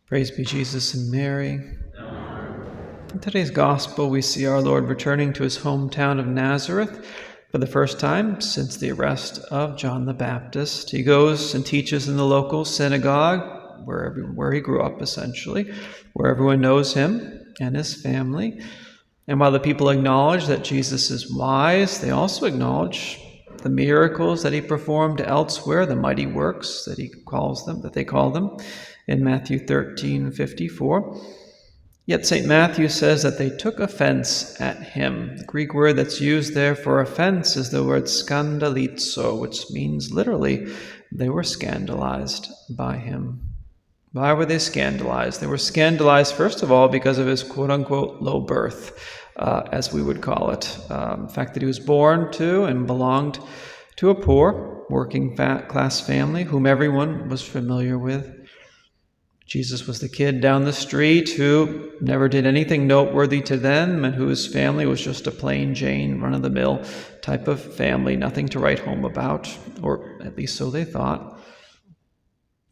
Praise be Jesus and Mary. In today's Gospel, we see our Lord returning to his hometown of Nazareth for the first time since the arrest of John the Baptist. He goes and teaches in the local synagogue, where he grew up essentially, where everyone knows him and his family. And while the people acknowledge that Jesus is wise, they also acknowledge the miracles that he performed elsewhere, the mighty works that they call them in Matthew 13:54. Yet St. Matthew says that they took offense at him. The Greek word that's used there for offense is the word skandalizo, which means literally they were scandalized by him. Why were they scandalized? They were scandalized, first of all, because of his quote-unquote low birth, as we would call it. The fact that he was born to and belonged to a poor, working class family whom everyone was familiar with. Jesus was the kid down the street who never did anything noteworthy to them and whose family was just a plain Jane, run-of-the-mill type of family, nothing to write home about, or at least so they thought.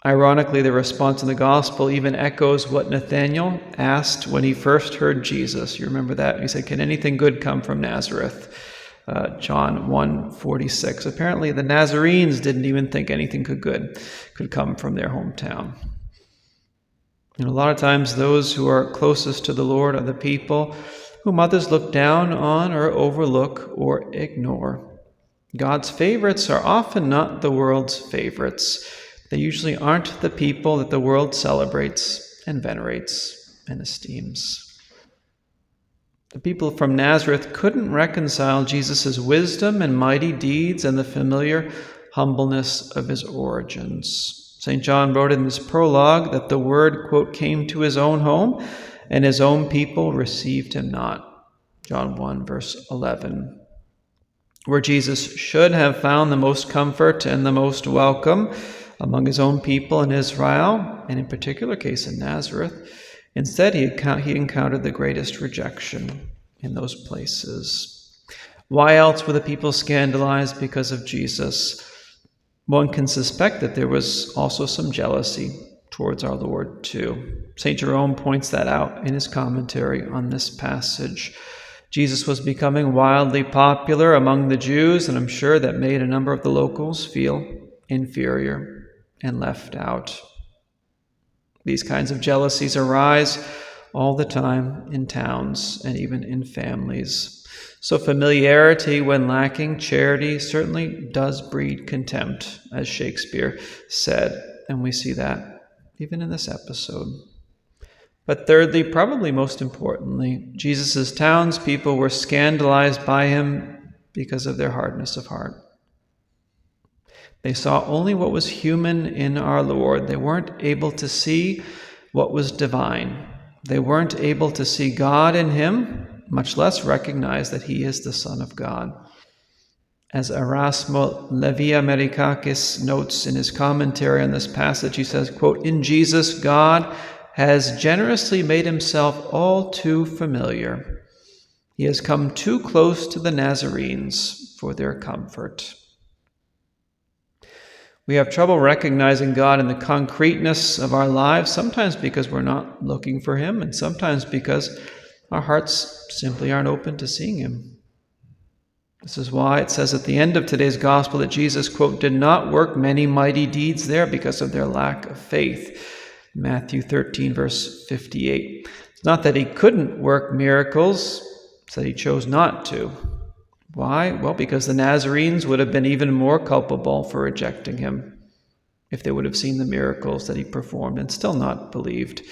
Ironically, the response in the Gospel even echoes what Nathanael asked when he first heard Jesus. You remember that? He said, "Can anything good come from Nazareth?" John 1:46. Apparently, the Nazarenes didn't even think anything could come from their hometown. And a lot of times those who are closest to the Lord are the people whom others look down on or overlook or ignore. God's favorites are often not the world's favorites. They usually aren't the people that the world celebrates and venerates and esteems. The people from Nazareth couldn't reconcile Jesus' wisdom and mighty deeds and the familiar humbleness of his origins. St. John wrote in this prologue that the word, quote, came to his own home, and his own people received him not. John 1, verse 11. Where Jesus should have found the most comfort and the most welcome among his own people in Israel, and in particular case in Nazareth, instead he encountered the greatest rejection in those places. Why else were the people scandalized because of Jesus? One can suspect that there was also some jealousy towards our Lord too. St. Jerome points that out in his commentary on this passage. Jesus was becoming wildly popular among the Jews, and I'm sure that made a number of the locals feel inferior and left out. These kinds of jealousies arise all the time in towns and even in families. So familiarity, when lacking charity, certainly does breed contempt, as Shakespeare said, and we see that even in this episode. But thirdly, probably most importantly, Jesus' townspeople were scandalized by him because of their hardness of heart. They saw only what was human in our Lord. They weren't able to see what was divine. They weren't able to see God in him, much less recognize that he is the Son of God. As Erasmo Levi Americakis notes in his commentary on this passage, he says, quote, "In Jesus, God has generously made himself all too familiar. He has come too close to the Nazarenes for their comfort." We have trouble recognizing God in the concreteness of our lives, sometimes because we're not looking for him, and sometimes because our hearts simply aren't open to seeing him. This is why it says at the end of today's gospel that Jesus, quote, did not work many mighty deeds there because of their lack of faith. Matthew 13, verse 58. It's not that he couldn't work miracles, it's that he chose not to. Why? Well, because the Nazarenes would have been even more culpable for rejecting him if they would have seen the miracles that he performed and still not believed.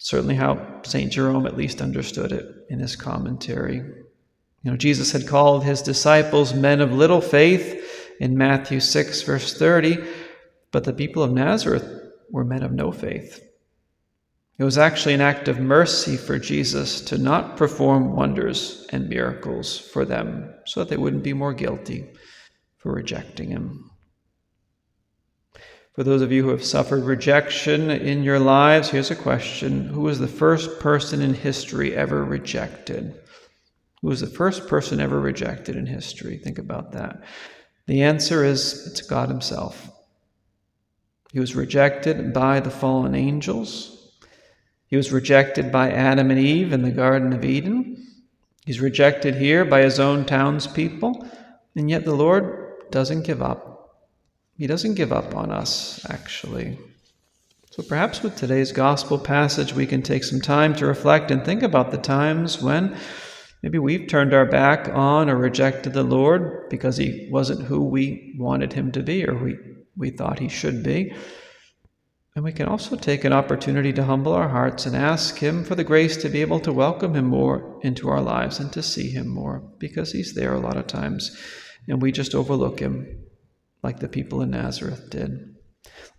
Certainly how St. Jerome at least understood it in his commentary. Jesus had called his disciples men of little faith in Matthew 6, verse 30, but the people of Nazareth were men of no faith. It was actually an act of mercy for Jesus to not perform wonders and miracles for them so that they wouldn't be more guilty for rejecting him. For those of you who have suffered rejection in your lives, here's a question. Who was the first person in history ever rejected? Who was the first person ever rejected in history? Think about that. The answer is, it's God himself. He was rejected by the fallen angels. He was rejected by Adam and Eve in the Garden of Eden. He's rejected here by his own townspeople, and yet the Lord doesn't give up. He doesn't give up on us, actually. So perhaps with today's gospel passage, we can take some time to reflect and think about the times when maybe we've turned our back on or rejected the Lord because he wasn't who we wanted him to be or we thought he should be. And we can also take an opportunity to humble our hearts and ask him for the grace to be able to welcome him more into our lives and to see him more, because he's there a lot of times and we just overlook him like the people in Nazareth did.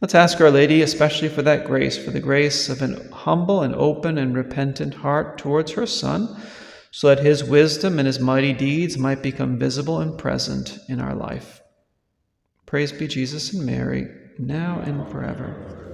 Let's ask Our Lady especially for that grace, for the grace of an humble and open and repentant heart towards her Son, so that his wisdom and his mighty deeds might become visible and present in our life. Praise be Jesus and Mary, now and forever.